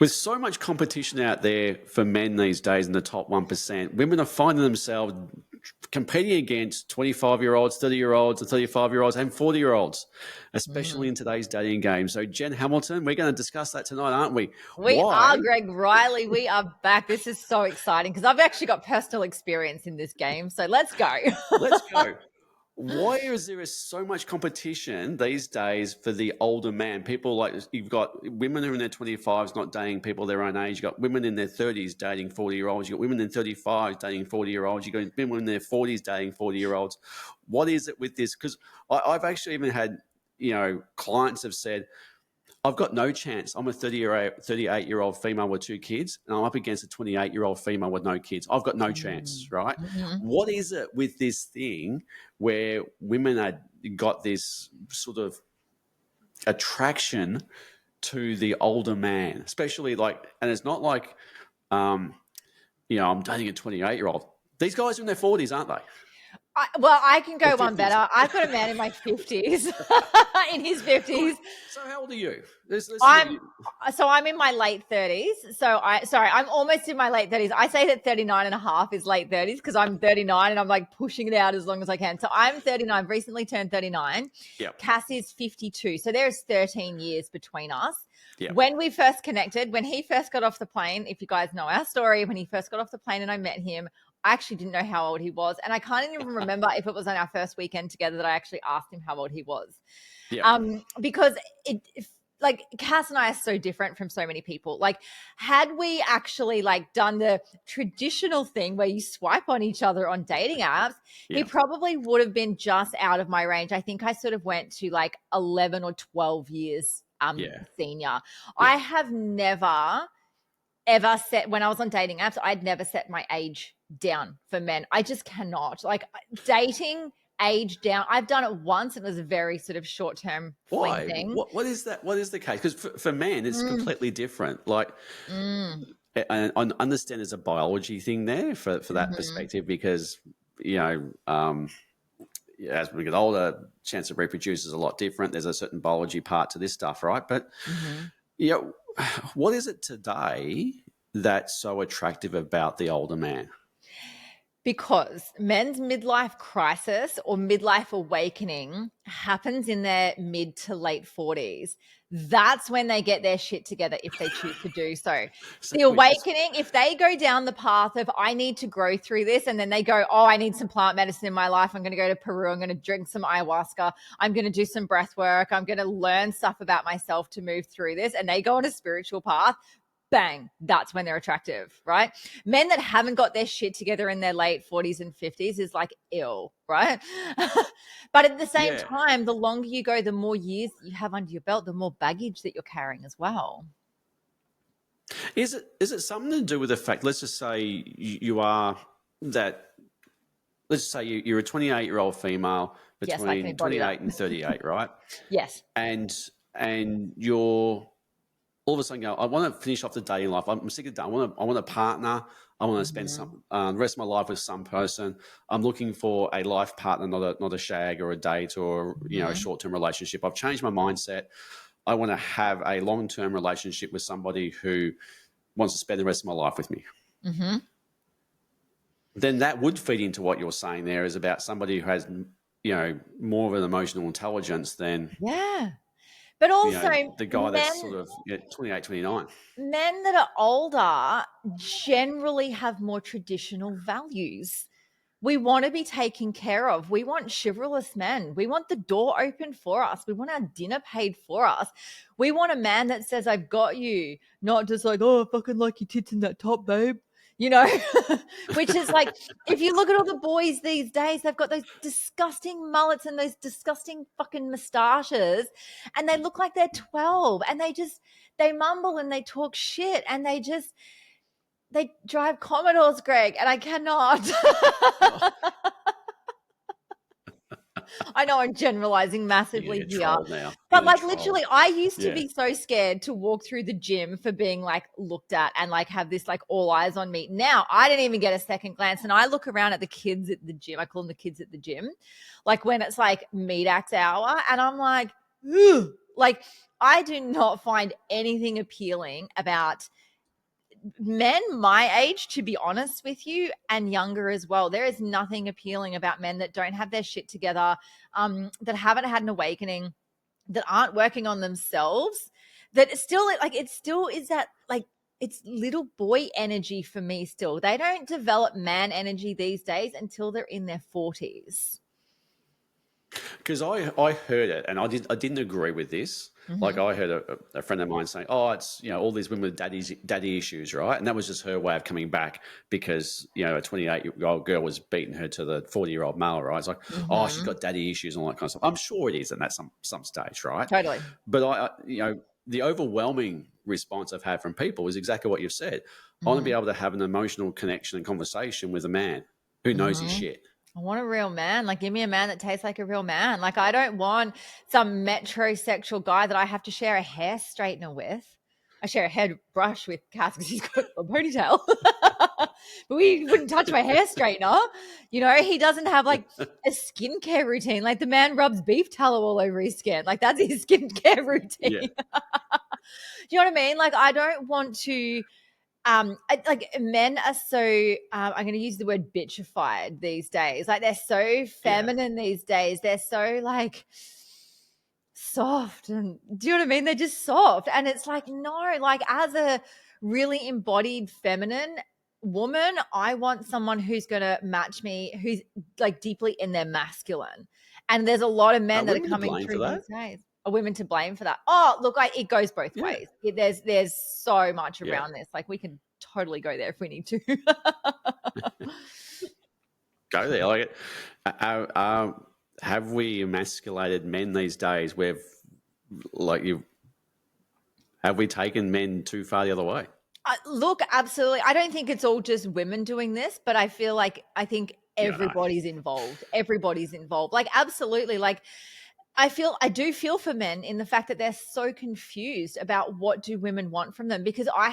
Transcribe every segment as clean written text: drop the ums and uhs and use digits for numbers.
With so much competition out there for men these days in the top 1%, women are finding themselves competing against 25-year-olds, 30-year-olds, and 35-year-olds, and 40-year-olds, especially in today's dating game. So, Jen Hamilton, we're going to discuss that tonight, aren't we? We are, Greg Riley. We are back. This is so exciting because I've actually got personal experience in this game. So let's go. Let's go. Why is there so much competition these days for the older man? People like, you've got women who are in their 25s not dating people their own age. You've got women in their 30s dating 40-year-olds. You've got women in 35s dating 40-year-olds. You've got women in their 40s dating 40-year-olds. What is it with this? Because I've actually even had, clients have said, I've got no chance. I'm a 38-year-old female with 2 kids, and I'm up against a 28-year-old female with no kids. I've got no chance, right? Mm-hmm. What is it with this thing where women have got this sort of attraction to the older man, especially and it's not like, I'm dating a 28-year-old. These guys are in their 40s, aren't they? I can go one better. I've got a man in my 50s, in his 50s. So how old are you? I'm in my late 30s. I'm almost in my late 30s. I say that 39 and a half is late 30s because I'm 39 and I'm like pushing it out as long as I can. So I'm 39, recently turned 39. Yep. Cass is 52. So there's 13 years between us. Yep. When we first connected, when he first got off the plane, if you guys know our story, when he first got off the plane and I met him, I actually didn't know how old he was. And I can't even remember if it was on our first weekend together that I actually asked him how old he was. Yeah. Because Cass and I are so different from so many people. Like, had we actually done the traditional thing where you swipe on each other on dating apps, he probably would have been just out of my range. I think I sort of went to 11 or 12 years senior. Yeah. I have never ever set, when I was on dating apps, I'd never set my age down for men. I just cannot. Dating age down. I've done it once and it was a very sort of short-term fling thing. What is that? What is the case? Because for men, it's completely different. And I understand there's a biology thing there for that perspective because, as we get older, chance of reproduce is a lot different. There's a certain biology part to this stuff, right? But, what is it today that's so attractive about the older man? Because men's midlife crisis or midlife awakening happens in their mid to late 40s. That's when they get their shit together if they choose to do so. The awakening, if they go down the path of I need to grow through this and then they go, oh, I need some plant medicine in my life. I'm going to go to Peru. I'm going to drink some ayahuasca. I'm going to do some breath work. I'm going to learn stuff about myself to move through this. And they go on a spiritual path. Bang, that's when they're attractive, right? Men that haven't got their shit together in their late 40s and 50s is ill, right? But at the same time, the longer you go, the more years you have under your belt, the more baggage that you're carrying as well. Is it something to do with the fact, let's just say you're a 28-year-old female between 28 and 38, right? Yes. And you're all of a sudden go, I want to finish off the dating life. I'm sick of that. I want a partner. I want to spend the rest of my life with some person. I'm looking for a life partner, not a shag or a date or a short-term relationship. I've changed my mindset. I want to have a long-term relationship with somebody who wants to spend the rest of my life with me. Mm-hmm. Then that would feed into what you're saying there is about somebody who has, more of an emotional intelligence than But also the guy that's sort of 28, 29. Men that are older generally have more traditional values. We want to be taken care of. We want chivalrous men. We want the door open for us. We want our dinner paid for us. We want a man that says, I've got you, not just oh, I fucking like your tits in that top, babe. Which is if you look at all the boys these days, they've got those disgusting mullets and those disgusting fucking moustaches and they look like they're 12 and they mumble and they talk shit and they drive Commodores, Greg, and I cannot. I know I'm generalizing massively here. But literally, I used to be so scared to walk through the gym for being looked at and have this all eyes on me. Now I don't even get a second glance and I look around at the kids at the gym. I call them the kids at the gym. When it's meat axe hour and I'm ugh. I do not find anything appealing about men my age, to be honest with you, and younger as well. There is nothing appealing about men that don't have their shit together, that haven't had an awakening, that aren't working on themselves, that still, like, it still is that, like, it's little boy energy for me still. They don't develop man energy these days until they're in their 40s. Because I heard it and I didn't agree with this. Like Mhm. I heard a friend of mine saying, "Oh, it's all these women with daddy issues, right?" And that was just her way of coming back because a 28-year-old girl was beating her to the 40-year-old male, right? It's like, "Oh, she's Mhm. got daddy issues and all that kind of stuff." I'm sure it is, and that's some stage, right? Totally. But the overwhelming response I've had from people is exactly what you've said. I want to be Mhm. able to have an emotional connection and conversation with a man who knows his Mhm. shit. I want a real man. Like, give me a man that tastes like a real man. Like, I don't want some metrosexual guy that I have to share a hair straightener with. I share a hairbrush with Cass because he's got a ponytail. But we wouldn't touch my hair straightener. He doesn't have like a skincare routine. Like, the man rubs beef tallow all over his skin. Like, that's his skincare routine. Yeah. Do you know what I mean? Like, I don't want to like, men are so I'm going to use the word bitchified these days. Like, they're so Yeah. feminine these days. They're so like soft, and do you know what I mean? They're just soft, and it's like, no, like, as a really embodied feminine woman, I want someone who's going to match me, who's like deeply in their masculine. And there's a lot of Are men that are women to coming blame for through that? these days. Are women to blame for that? Oh, look, it goes both Yeah. ways. There's so much Yeah. around this. Like, we can totally go there if we need to. Go there. Like, have we emasculated men these days? Have we taken men too far the other way? Look, absolutely. I don't think it's all just women doing this, but I think Yeah, no. everybody's involved. Everybody's involved. Like, absolutely. Like, I do feel for men in the fact that they're so confused about what do women want from them, because I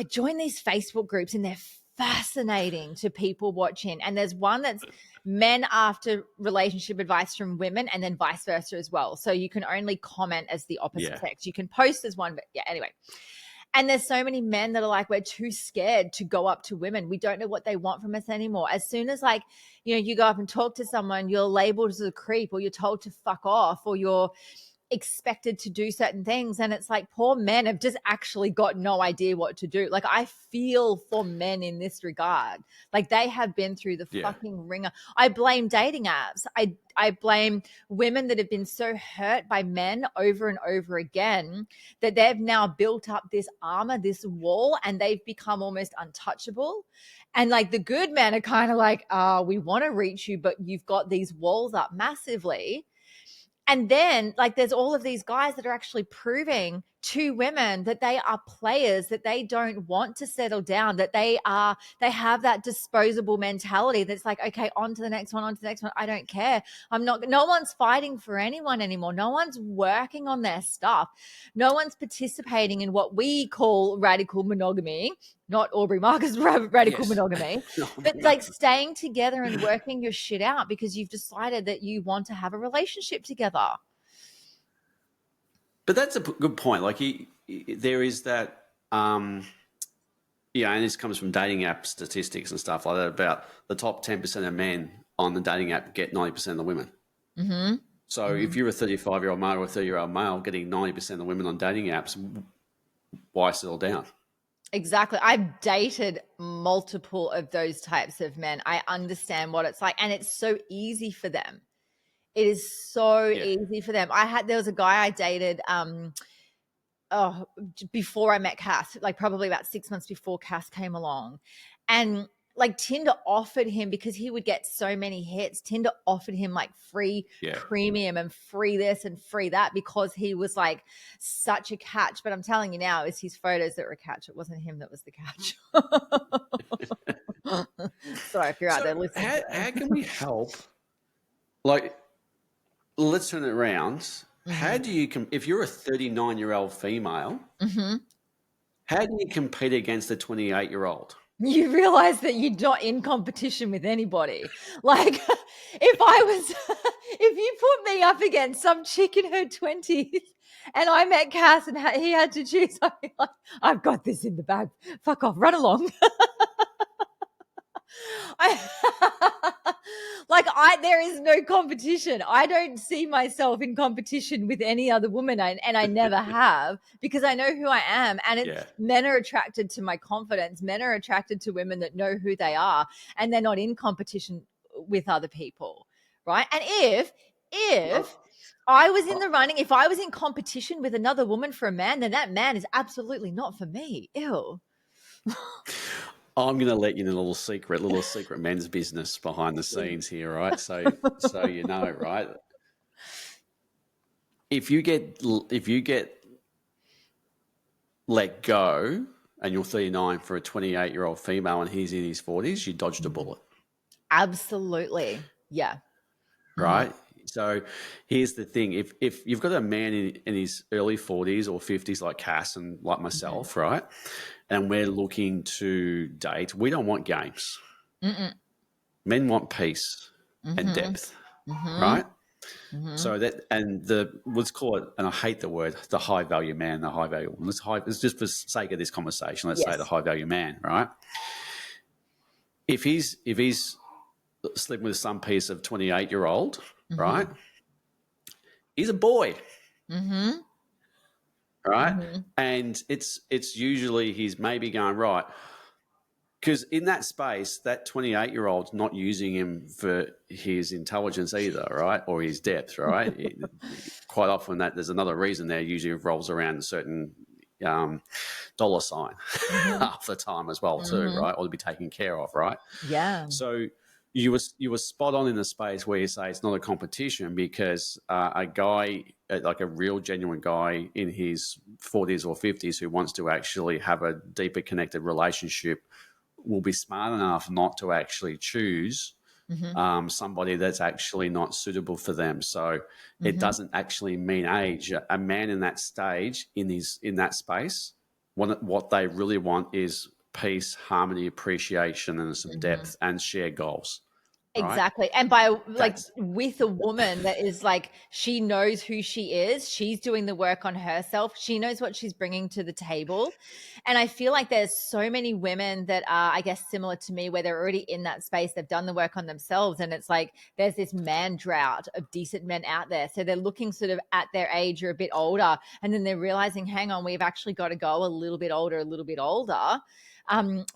join these Facebook groups and they're fascinating to people watching. And there's one that's men after relationship advice from women, and then vice versa as well. So you can only comment as the opposite Yeah. sex. You can post as one, but yeah, anyway. And there's so many men that are like, we're too scared to go up to women. We don't know what they want from us anymore. As soon as, like, you go up and talk to someone, you're labeled as a creep, or you're told to fuck off, or you're expected to do certain things. And it's like, poor men have just actually got no idea what to do. Like, I feel for men in this regard. Like, they have been through the Yeah. fucking ringer. I blame dating apps. I blame women that have been so hurt by men over and over again that they've now built up this armor, this wall, and they've become almost untouchable. And like, the good men are kind of like, we want to reach you, but you've got these walls up massively. And then, like, there's all of these guys that are actually proving to women that they are players, that they don't want to settle down, that they have that disposable mentality that's like, okay, on to the next one, on to the next one. I don't care. No one's fighting for anyone anymore. No one's working on their stuff. No one's participating in what we call radical monogamy, not Aubrey Marcus radical Yes. monogamy, but like staying together and working your shit out because you've decided that you want to have a relationship together. But that's a good point. Like, there is that, and this comes from dating app statistics and stuff like that, about the top 10% of men on the dating app get 90% of the women. Mm-hmm. So if you're a 35-year-old male or a 30-year-old male getting 90% of the women on dating apps, why settle down? Exactly. I've dated multiple of those types of men. I understand what it's like, and it's so easy for them. It is so easy for them. There was a guy I dated before I met Cass, like probably about 6 months before Cass came along. And like, Tinder offered him, because he would get so many hits, Tinder offered him like free premium and free this and free that, because he was like such a catch. But I'm telling you now, it's his photos that were a catch. It wasn't him that was the catch. Sorry if you're out there listening. How can we help? Like, let's turn it around. Mm-hmm. How do you, if you're a 39-year-old female, mm-hmm. how do you compete against a 28-year-old? You realize that you're not in competition with anybody. Like, if you put me up against some chick in her 20s, And I met Cass and he had to choose. I'm like, I've got this in the bag. Fuck off, run along. There is no competition. I don't see myself in competition with any other woman, and I never have, because I know who I am. And Yeah. men are attracted to my confidence. Men are attracted to women that know who they are, and they're not in competition with other people, right? And if I was in the running, if I was in competition with another woman for a man, then that man is absolutely not for me. Ew. I'm going to let you in a little secret men's business behind the scenes here, right? So you know, right? If you get let go and you're 39 for a 28-year-old female and he's in his 40s, you dodged a bullet. Absolutely. Yeah. Right? So here's the thing. If you've got a man in his early 40s or 50s like Cass and like myself, right, and we're looking to date, we don't want games. Men want peace and depth, right? So let's call it, and I hate the word, the high value man, the high value woman. It's just for sake of this conversation. Let's say the high value man, right? If he's sleeping with some piece of 28-year-old, right? He's a boy, right? And it's usually he's maybe going right. Because in that space, that 28-year-old's not using him for his intelligence either, right? Or his depth, right? Quite often there's another reason there usually revolves around a certain dollar sign half the time as well too, right? Or to be taken care of, right? Yeah. So you were spot on in the space where you say it's not a competition, because a guy, like a real genuine guy in his 40s or 50s who wants to actually have a deeper connected relationship will be smart enough not to actually choose somebody that's actually not suitable for them. So it doesn't actually mean age. A man in that stage, in that space, what they really want is peace, harmony, appreciation, and some depth and shared goals. Right? Exactly. And with a woman that is like, she knows who she is, she's doing the work on herself, she knows what she's bringing to the table. And I feel like there's so many women that are, I guess, similar to me, where they're already in that space, they've done the work on themselves, and it's like there's this man drought of decent men out there. So they're looking sort of at their age or a bit older, and then they're realizing, hang on, we've actually got to go a little bit older,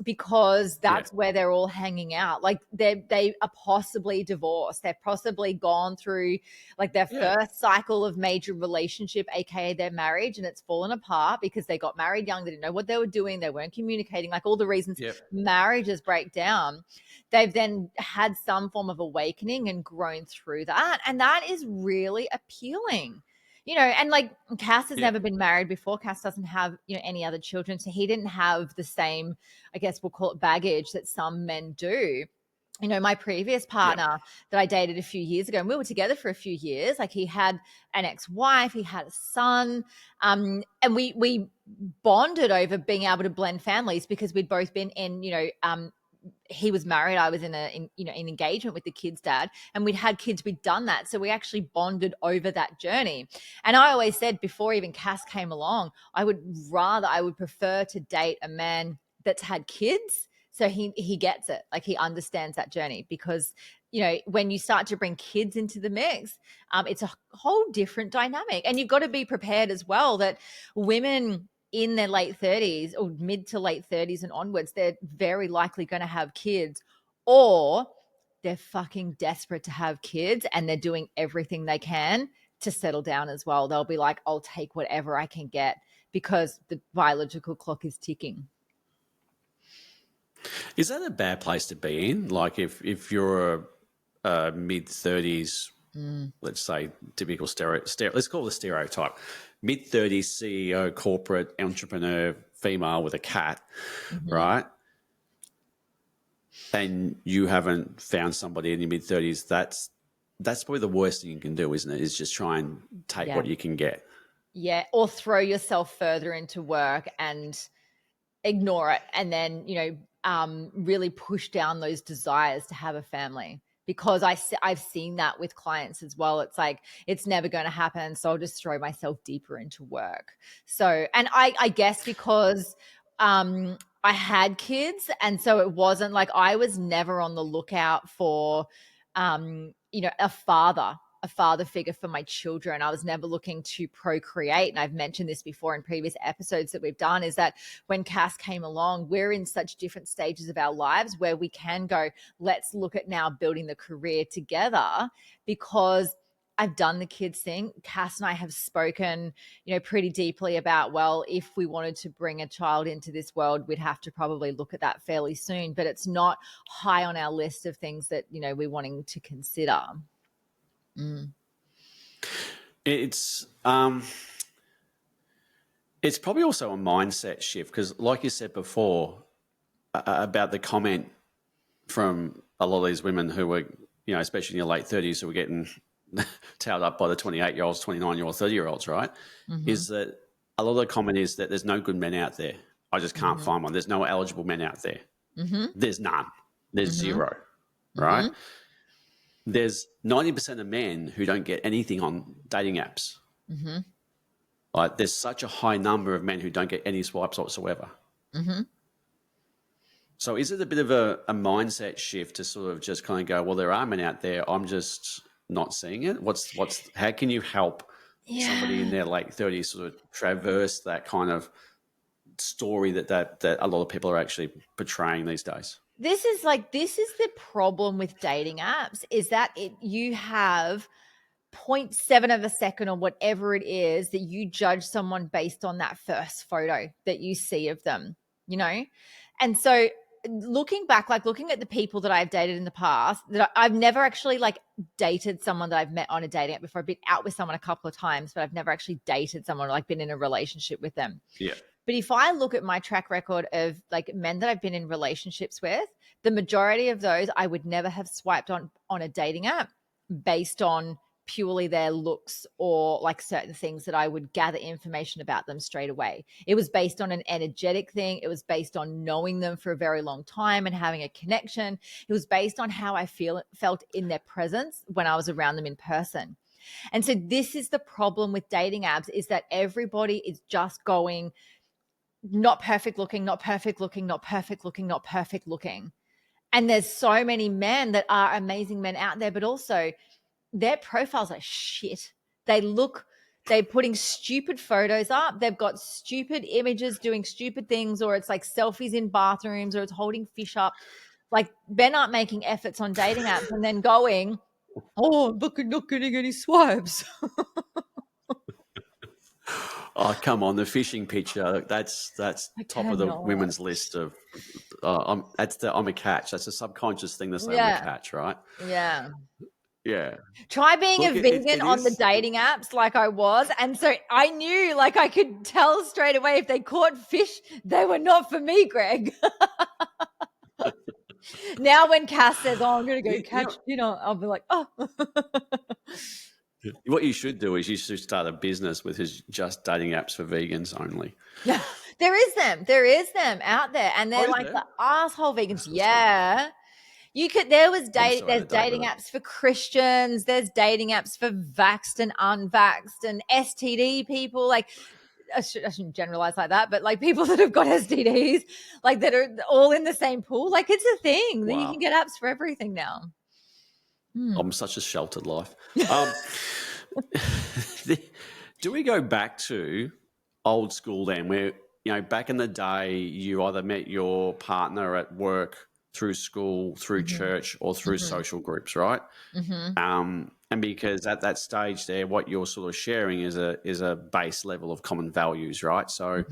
because that's where they're all hanging out. Like they are possibly divorced. They've possibly gone through like their first cycle of major relationship, aka their marriage, and it's fallen apart because they got married young. They didn't know what they were doing. They weren't communicating, like all the reasons marriages break down. They've then had some form of awakening and grown through that. And that is really appealing. And like Cass has never been married before. Cass doesn't have, any other children. So he didn't have the same, I guess we'll call it baggage that some men do. My previous partner that I dated a few years ago, and we were together for a few years, like he had an ex-wife, he had a son, and we bonded over being able to blend families because we'd both been in, he was married, I was in an engagement with the kid's dad, and we'd had kids, we'd done that. So we actually bonded over that journey. And I always said, before even Cass came along, I would prefer to date a man that's had kids. So he gets it. Like he understands that journey, because, when you start to bring kids into the mix, it's a whole different dynamic. And you've got to be prepared as well that women in their late 30s or mid to late 30s and onwards, they're very likely going to have kids, or they're fucking desperate to have kids and they're doing everything they can to settle down as well. They'll be like, I'll take whatever I can get because the biological clock is ticking. Is that a bad place to be in? Like if you're a mid-30s, let's say typical let's call it a stereotype, mid-30s CEO, corporate entrepreneur, female with a cat, right? And you haven't found somebody in your mid-30s, that's probably the worst thing you can do, isn't it? Is just try and take what you can get. Yeah, or throw yourself further into work and ignore it, and then, really push down those desires to have a family, because I've seen that with clients as well. It's like, it's never going to happen. So I'll just throw myself deeper into work. So, and I guess because I had kids, and so it wasn't like I was never on the lookout for, a father figure for my children. I was never looking to procreate. And I've mentioned this before in previous episodes that we've done, is that when Cass came along, we're in such different stages of our lives where we can go, let's look at now building the career together, because I've done the kids thing. Cass and I have spoken, pretty deeply about, well, if we wanted to bring a child into this world, we'd have to probably look at that fairly soon, but it's not high on our list of things that, we're wanting to consider. It's probably also a mindset shift, because like you said before about the comment from a lot of these women who were, especially in your late 30s, who were getting towed up by the 28-year-olds, 29-year-olds, 30-year-olds, right? Is that a lot of the comment is that there's no good men out there. I just can't find one. There's no eligible men out there. There's none. There's zero, right? There's 90% of men who don't get anything on dating apps. Like, there's such a high number of men who don't get any swipes whatsoever. So is it a bit of a mindset shift to sort of just kind of go, well, there are men out there, I'm just not seeing it? How can you help somebody in their late 30s sort of traverse that kind of story that a lot of people are actually portraying these days? This is the problem with dating apps, is that you have 0.7 of a second or whatever it is that you judge someone based on that first photo that you see of them, And so looking back, like looking at the people that I've dated in the past, that I've never actually like dated someone that I've met on a dating app before. I've been out with someone a couple of times, but I've never actually dated someone or like been in a relationship with them. Yeah. But if I look at my track record of like men that I've been in relationships with, the majority of those I would never have swiped on a dating app based on purely their looks or like certain things that I would gather information about them straight away. It was based on an energetic thing. It was based on knowing them for a very long time and having a connection. It was based on how I felt in their presence when I was around them in person. And so this is the problem with dating apps, is that everybody is just going, not perfect looking, not perfect looking, not perfect looking, not perfect looking. And there's so many men that are amazing men out there, but also their profiles are shit. They're putting stupid photos up. They've got stupid images doing stupid things, or it's like selfies in bathrooms, or it's holding fish up. Like, men aren't making efforts on dating apps and then going, oh, look, I'm not getting any swipes. Oh, come on. The fishing picture, that's top of the women's list of, I'm a catch. That's a subconscious thing to say I'm a catch, right? Yeah. Yeah. Try being a vegan on the dating apps like I was. And so I knew, like, I could tell straight away if they caught fish, they were not for me, Greg. Now when Cass says, oh, I'm going to go catch dinner, I'll be like, oh. What you should do is you should start a business with his just dating apps for vegans only. There is them out there, and they're like the asshole vegans. Yeah. There's dating apps for Christians. There's dating apps for vaxxed and unvaxxed and STD people. Like, I shouldn't generalize like that, but like people that have got STDs, like that are all in the same pool. Like, it's a thing that you can get apps for everything now. I'm such a sheltered life. Do we go back to old school then, where, back in the day, you either met your partner at work, through school, through church, or through social groups, right? And because at that stage there, what you're sort of sharing is a base level of common values, right? So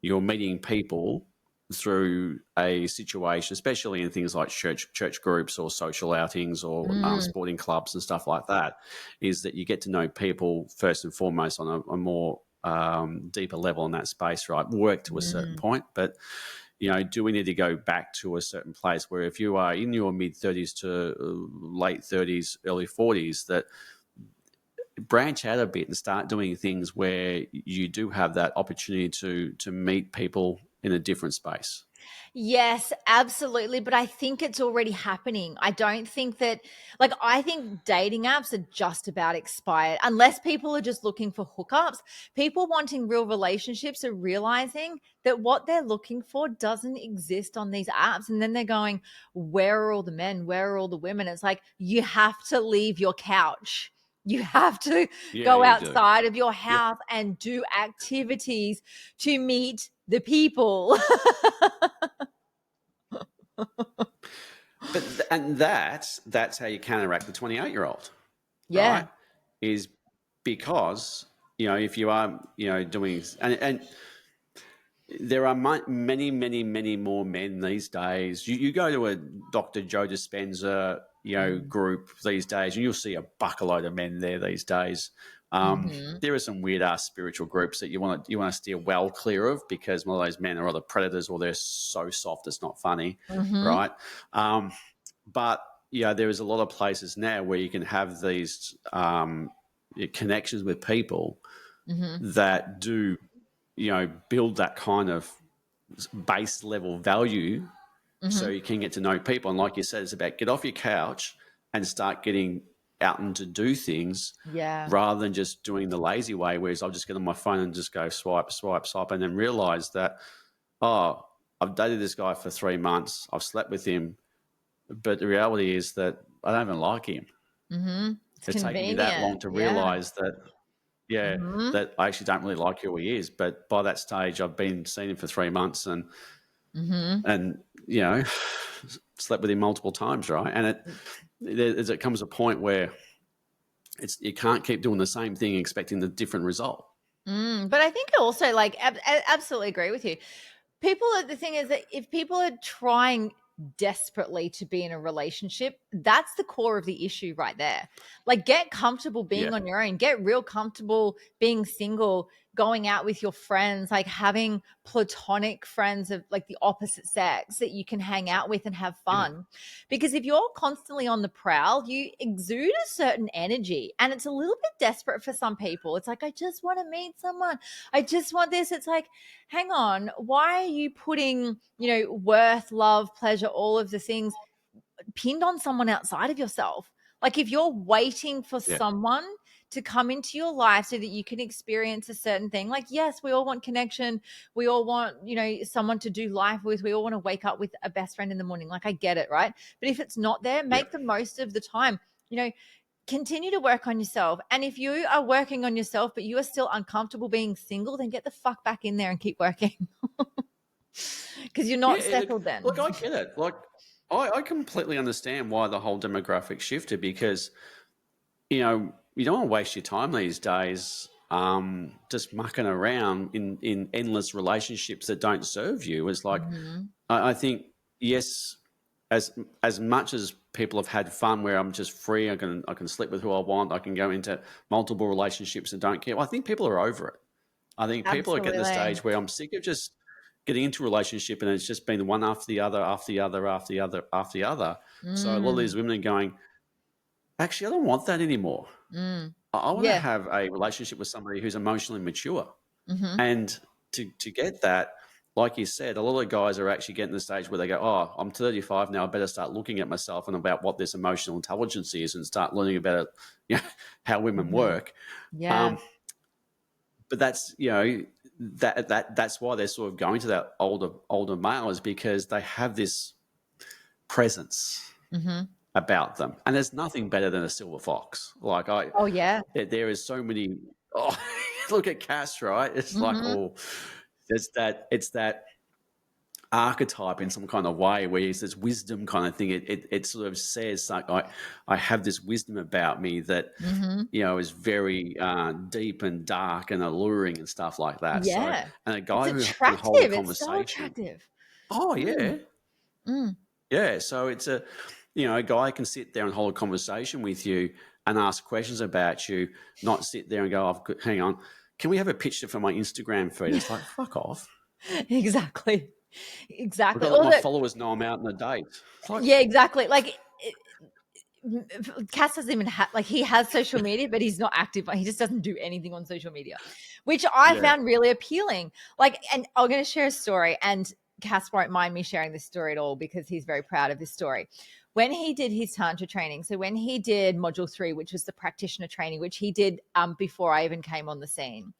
you're meeting people through a situation, especially in things like church groups or social outings or sporting clubs and stuff like that, is that you get to know people first and foremost on a more deeper level in that space, right? Work to a certain point, but do we need to go back to a certain place where if you are in your mid-30s to late 30s, early 40s, that branch out a bit and start doing things where you do have that opportunity to meet people in a different space? Yes, absolutely. But I think it's already happening. I don't think that, like, I think dating apps are just about expired. Unless people are just looking for hookups, people wanting real relationships are realizing that what they're looking for doesn't exist on these apps. And then they're going, where are all the men? Where are all the women? It's like, you have to leave your couch. You have to Yeah, go you do. outside of your Yeah. house and do activities to meet the people. And that's how you counteract the 28-year-old, right? Yeah. Is because, if you are, doing, and there are many, many, many more men these days. You go to a Dr. Joe Dispenza, Mm. group these days, and you'll see a buckload of men there these days. Mhm. There are some weird ass spiritual groups that you want to steer well clear of, because one of those men are either predators or they're so soft it's not funny, Mhm. right? But there is a lot of places now where you can have these connections with people Mhm. that do build that kind of base level value, so Mhm. you can get to know people. And like you said, it's about get off your couch and start getting out and to do things, Yeah. rather than just doing the lazy way, whereas I'll just get on my phone and just go swipe, swipe, swipe, and then realize that, oh, I've dated this guy for 3 months, I've slept with him, but the reality is that I don't even like him. Mhm. It's It's taken me that long convenient. to Yeah. realize that, yeah, Mhm. that I actually don't really like who he is. But by that stage, I've been seeing him for 3 months, and Mhm. and you know, slept with him multiple times, right? And it comes a point where you can't keep doing the same thing expecting the different result. But I think also, like, absolutely agree with you. The thing is that if people are trying desperately to be in a relationship, that's the core of the issue right there. Like, get comfortable Yeah, being on your own, get real comfortable being single, going out with your friends, like having platonic friends of like the opposite sex that you can hang out with and have yeah, fun. Because if you're constantly on the prowl, you exude a certain energy, and it's a little bit desperate for some people. It's like, I just want to meet someone, I just want this. It's like, hang on, why are you putting, worth, love, pleasure, all of the things pinned on someone outside of yourself? Like, if you're waiting for yeah, someone to come into your life so that you can experience a certain thing, like, yes, we all want connection. We all want, someone to do life with. We all want to wake up with a best friend in the morning. Like, I get it, right? But if it's not there, yeah. make the most of the time. Continue to work on yourself. And if you are working on yourself, but you are still uncomfortable being single, then get the fuck back in there and keep working because you're not Yeah, settled look, then. I get it. Like, I completely understand why the whole demographic shifted, because you don't want to waste your time these days, just mucking around in endless relationships that don't serve you. It's like, Mhm. I think, yes, as much as people have had fun where I'm just free, I can sleep with who I want, I can go into multiple relationships and don't care. I think people are over it. I think people are getting to the Absolutely. stage where I'm sick of just getting into a relationship and it's just been one after the other, after the other, after the other, after the other. So a lot of Mm, these women are going, actually, I don't want that anymore. mm. I want to Yeah. have a relationship with somebody who's emotionally mature. Mhm. And to get that, like you said, a lot of guys are actually getting to the stage where they go, oh, I'm 35 now, I better start looking at myself and about what this emotional intelligence is and start learning about how women Mhm. work. Yeah. Um, but that's that's why they're sort of going to that older male, is because they have this presence Mhm. about them, and there's nothing better than a silver fox. Like Oh, yeah. there is so many. Oh, look at Cass, right? It's like, Mhm. oh, it's that archetype in some kind of way where it's this wisdom kind of thing. It sort of says like, I have this wisdom about me that Mhm. is very deep and dark and alluring and stuff like that. So, Yeah. and a It's guy who can hold a attractive. It's so conversation. attractive. Oh Mm. yeah, Mm. yeah. So it's a guy can sit there and hold a conversation with you and ask questions about you, not sit there and go, hang on, can we have a picture for my Instagram feed? It's like, fuck off. Exactly. I've got Exactly. to let Or my the followers know I'm out on a date. It's like, Yeah, exactly. Like, Cass doesn't even have, like, he has social media, but he's not active. Like, he just doesn't do anything on social media, which I yeah, found really appealing. Like, and I'm going to share a story. And Cass won't mind me sharing this story at all because he's very proud of this story. When he did his Tantra training, so when he did module 3, which was the practitioner training, which he did before I even came on the scene,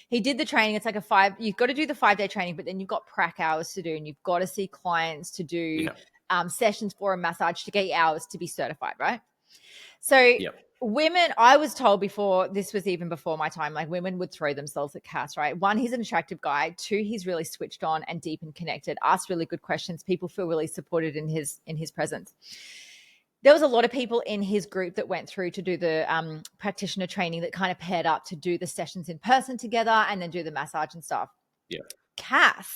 he did the training. It's like you've got to do the 5-day training, but then you've got prac hours to do, and you've got to see clients to do sessions for a massage to get hours to be certified, right? So women, I was told before, this was even before my time, like women would throw themselves at Cass, right? 1, he's an attractive guy. 2, he's really switched on and deep and connected, asks really good questions. People feel really supported in his presence. There was a lot of people in his group that went through to do the practitioner training that kind of paired up to do the sessions in person together and then do the massage and stuff. Yeah. Cass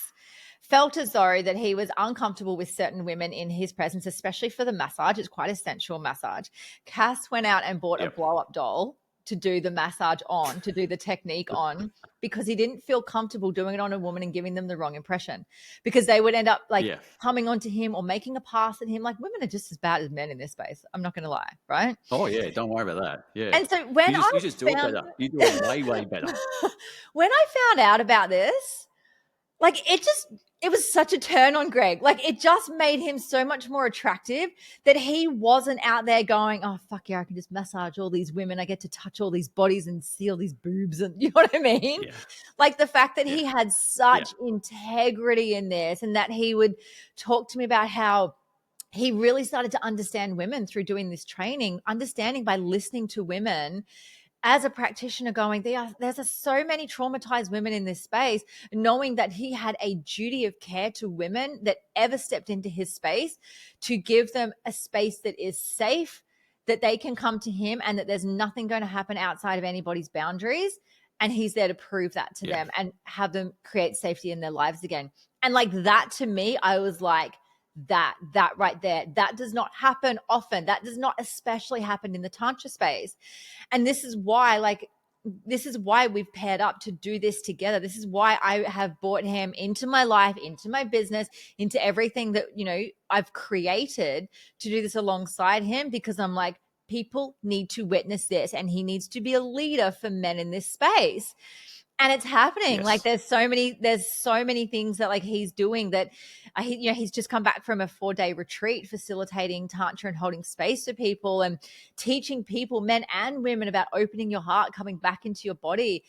felt as though that he was uncomfortable with certain women in his presence, especially for the massage. It's quite a sensual massage. Cass went out and bought a blow-up doll to do the massage on, to do the technique on, because he didn't feel comfortable doing it on a woman and giving them the wrong impression, because they would end up like coming onto him or making a pass at him. Like, women are just as bad as men in this space. I'm not going to lie, right? Oh, yeah. Don't worry about that. Yeah. And so when you just do it better. You do it way, way better. When I found out about this, like, it was such a turn on Greg. Like, it just made him so much more attractive that he wasn't out there going, oh, fuck yeah, I can just massage all these women. I get to touch all these bodies and see all these boobs. And you know what I mean? Yeah. Like, the fact that he had such integrity in this, and that he would talk to me about how he really started to understand women through doing this training, understanding by listening to women as a practitioner, going, there's so many traumatized women in this space, knowing that he had a duty of care to women that ever stepped into his space, to give them a space that is safe, that they can come to him, and that there's nothing going to happen outside of anybody's boundaries. And he's there to prove that to them and have them create safety in their lives again. And like that, to me, I was like, that right there, that does not happen often. That does not especially happen in the Tantra space. And this is why we've paired up to do this together. This is why I have brought him into my life, into my business, into everything that, you know, I've created to do this alongside him, because I'm like, people need to witness this, and he needs to be a leader for men in this space. And it's happening. Yes. Like, there's so many things that like he's doing that, he's just come back from a 4-day retreat facilitating Tantra and holding space for people and teaching people, men and women, about opening your heart, coming back into your body,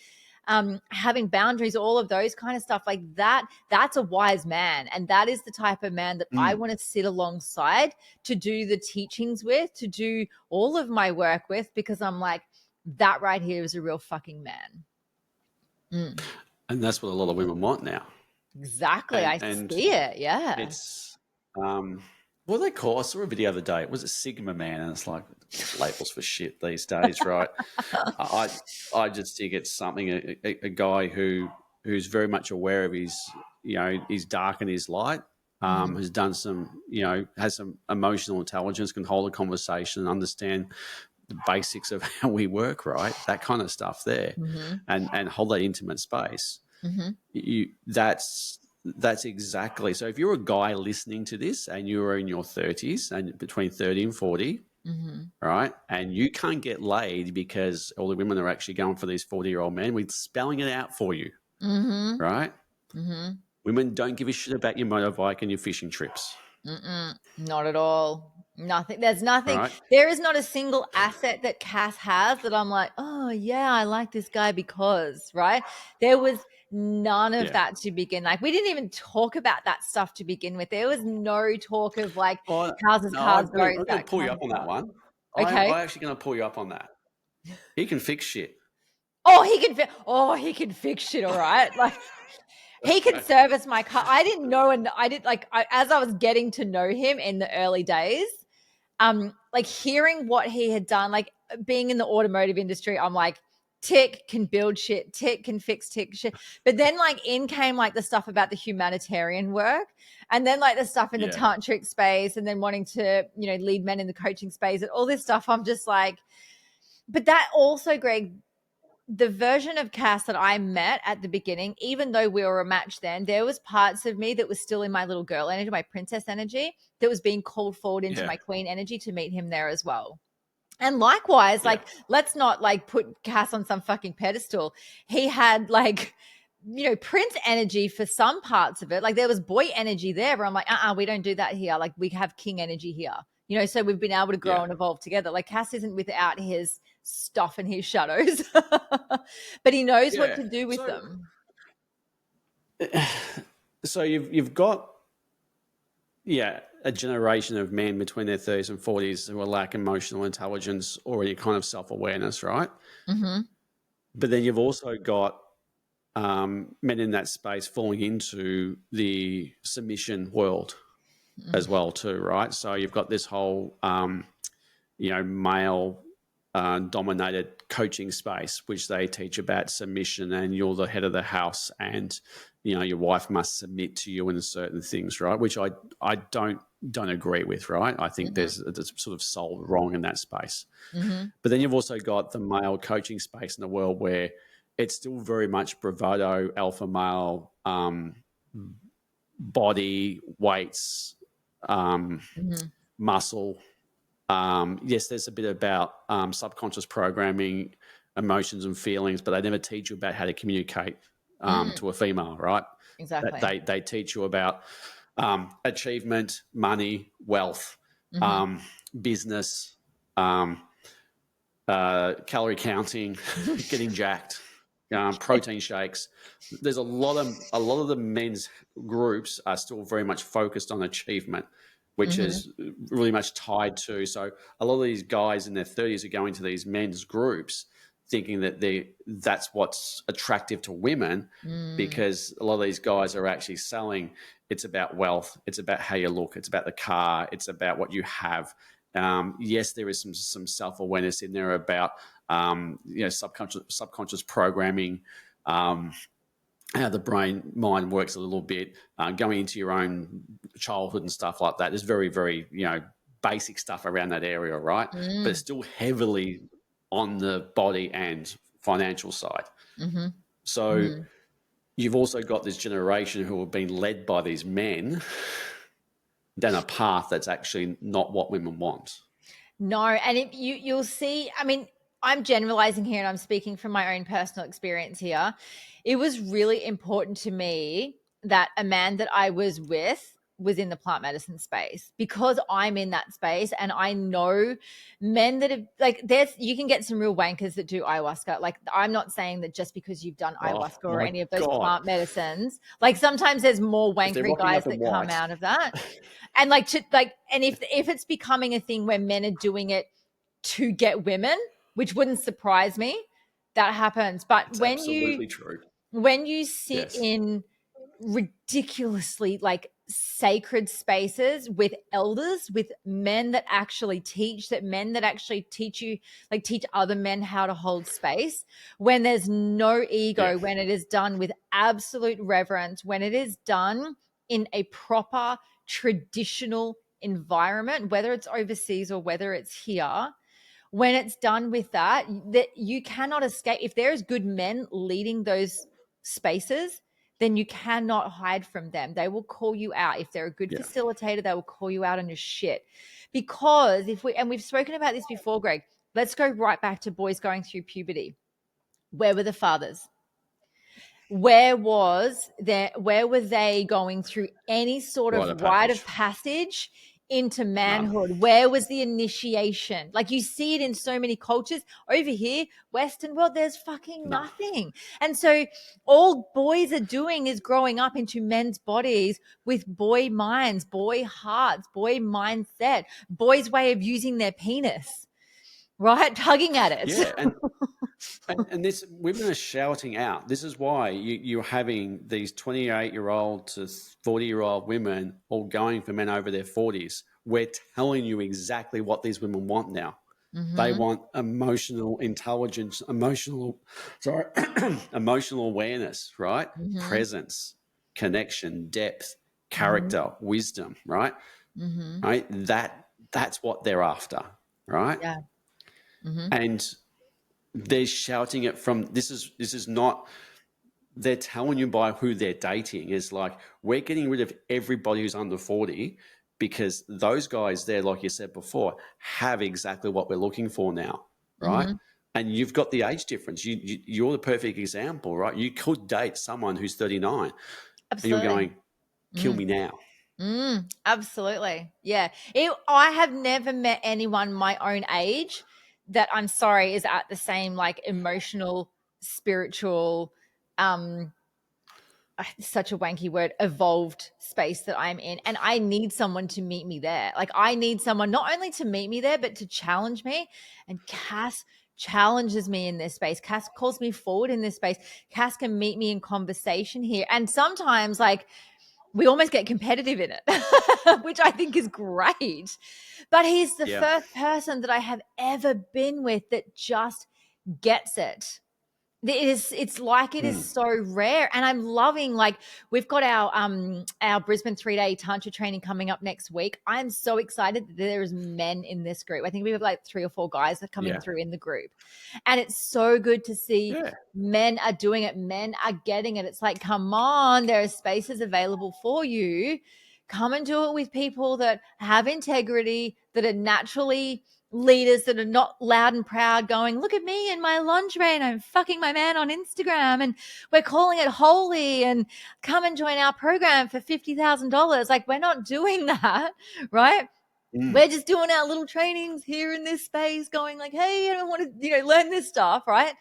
having boundaries, all of those kind of stuff like that. That's a wise man. And that is the type of man that I want to sit alongside, to do the teachings with, to do all of my work with, because I'm like, that right here is a real fucking man. And that's what a lot of women want now. Exactly. I see it. Yeah. It's, what do they call? I saw a video the other day. Was it Sigma Man? And it's like labels for shit these days, right? I just think it's something, a guy who's very much aware of his, you know, his dark and his light, has done some, you know, has some emotional intelligence, can hold a conversation and understand the basics of how we work, right? That kind of stuff there, and hold that intimate space. That's exactly. So if you're a guy listening to this and you're in your 30s and between 30 and 40, right, and you can't get laid because all the women are actually going for these 40-year-old men, we're spelling it out for you, right? Women don't give a shit about your motorbike and your fishing trips. Not at all. Nothing. There's nothing. Right. There is not a single asset that Cass has that I'm like, oh yeah, I like this guy because, right? There was none of that to begin. Like, we didn't even talk about that stuff to begin with. There was no talk of like houses, cars, boats. I'm going to pull you up on that one. Okay. I'm actually going to pull you up on that. He can fix shit. Oh, he can fix shit. All right. Like, he can service my car. I didn't know. And as I was getting to know him in the early days, like hearing what he had done, like being in the automotive industry, I'm like, tick, can build shit, tick, can fix tick shit. But then like in came like the stuff about the humanitarian work, and then like the stuff in the tantric space, and then wanting to, you know, lead men in the coaching space and all this stuff. I'm just like, but that also, Greg, the version of Cass that I met at the beginning, even though we were a match then, there was parts of me that was still in my little girl energy, my princess energy, that was being called forward into my queen energy to meet him there as well. And likewise, like, let's not like put Cass on some fucking pedestal. He had like Prince energy for some parts of it. Like there was boy energy there, where I'm like, we don't do that here. Like we have king energy here. So we've been able to grow Yeah. and evolve together. Like Cass isn't without his stuff and his shadows, but he knows what Yeah. to do with them. So you've got a generation of men between their 30s and 40s who lack emotional intelligence or any kind of self-awareness, right? Mm-hmm. But then you've also got men in that space falling into the submission world as well too, right? So you've got this whole male dominated coaching space, which they teach about submission, and you're the head of the house, and your wife must submit to you in certain things, right? Which I don't agree with, right? I think there's sort of soul wrong in that space. Mm-hmm. But then you've also got the male coaching space in the world where it's still very much bravado, alpha male, body, weights, muscle. Yes, there's a bit about subconscious programming, emotions and feelings, but they never teach you about how to communicate to a female, right? Exactly. They teach you about achievement, money, wealth, business, calorie counting, getting jacked, protein shakes. There's a lot of the men's groups are still very much focused on achievement, which is really much tied to. So a lot of these guys in their 30s are going to these men's groups thinking that that's what's attractive to women, because a lot of these guys are actually selling. It's about wealth. It's about how you look. It's about the car. It's about what you have. Yes, there is some self-awareness in there about subconscious programming, how the mind works a little bit, going into your own childhood and stuff like that. There's very, very basic stuff around that area, right? But it's still heavily on the body and financial side. So you've also got this generation who have been led by these men down a path that's actually not what women want. No, and you'll see, I mean, I'm generalizing here and I'm speaking from my own personal experience here. It was really important to me that a man that I was with was in the plant medicine space, because I'm in that space and I know men that have, like, you can get some real wankers that do ayahuasca. Like, I'm not saying that just because you've done ayahuasca or any of those plant medicines, like sometimes there's more wankery guys that come out of that. And and if it's becoming a thing where men are doing it to get women, which wouldn't surprise me, that happens. But it's absolutely true. When you sit in ridiculously sacred spaces with elders, with men that actually teach, teach you, teach other men how to hold space, when there's no ego, when it is done with absolute reverence, when it is done in a proper traditional environment, whether it's overseas or whether it's here, when it's done with that you cannot escape. If there's good men leading those spaces, then you cannot hide from them. They will call you out. If they're a good facilitator, they will call you out on your shit. Because we've spoken about this before, Greg, let's go right back to boys going through puberty. Where were the fathers? Where were they going through any sort of rite of passage into manhood? No. Where was the initiation? Like, you see it in so many cultures. Over here, Western world, there's fucking nothing. And so all boys are doing is growing up into men's bodies with boy minds, boy hearts, boy mindset, boys' way of using their penis, right? Tugging at it. Yeah, and this, women are shouting out. This is why you're having these 28-year-old to 40-year-old women all going for men over their 40s. We're telling you exactly what these women want now. They want emotional intelligence, emotional awareness, right? Presence, connection, depth, character, wisdom, right? Right? That's what they're after, right? Yeah. And they're shouting it from, this is not, they're telling you by who they're dating. Is like, we're getting rid of everybody who's under 40, because those guys there, like you said before, have exactly what we're looking for now, right? And you've got the age difference. You're the perfect example, right? You could date someone who's 39 and you're Absolutely. going, kill me now. Absolutely. Yeah. I have never met anyone my own age that, I'm sorry, is at the same like emotional, spiritual, such a wanky word, evolved space that I'm in. And I need someone to meet me there. Like, I need someone not only to meet me there, but to challenge me. And Cass challenges me in this space. Cass calls me forward in this space. Cass can meet me in conversation here. And sometimes, like, we almost get competitive in it, which I think is great. But he's the first person that I have ever been with that just gets it. It's like it is so rare. And I'm loving, like, we've got our Brisbane 3-day tantra training coming up next week. I'm so excited that there's men in this group. I think we have like 3 or 4 guys that are coming through in the group. And it's so good to see men are doing it. Men are getting it. It's like, come on, there are spaces available for you. Come and do it with people that have integrity, that are naturally leaders, that are not loud and proud going, look at me in my lingerie and I'm fucking my man on Instagram and we're calling it holy and come and join our program for $50,000. Like, we're not doing that, right? We're just doing our little trainings here in this space going like, hey, I don't want to, learn this stuff, right?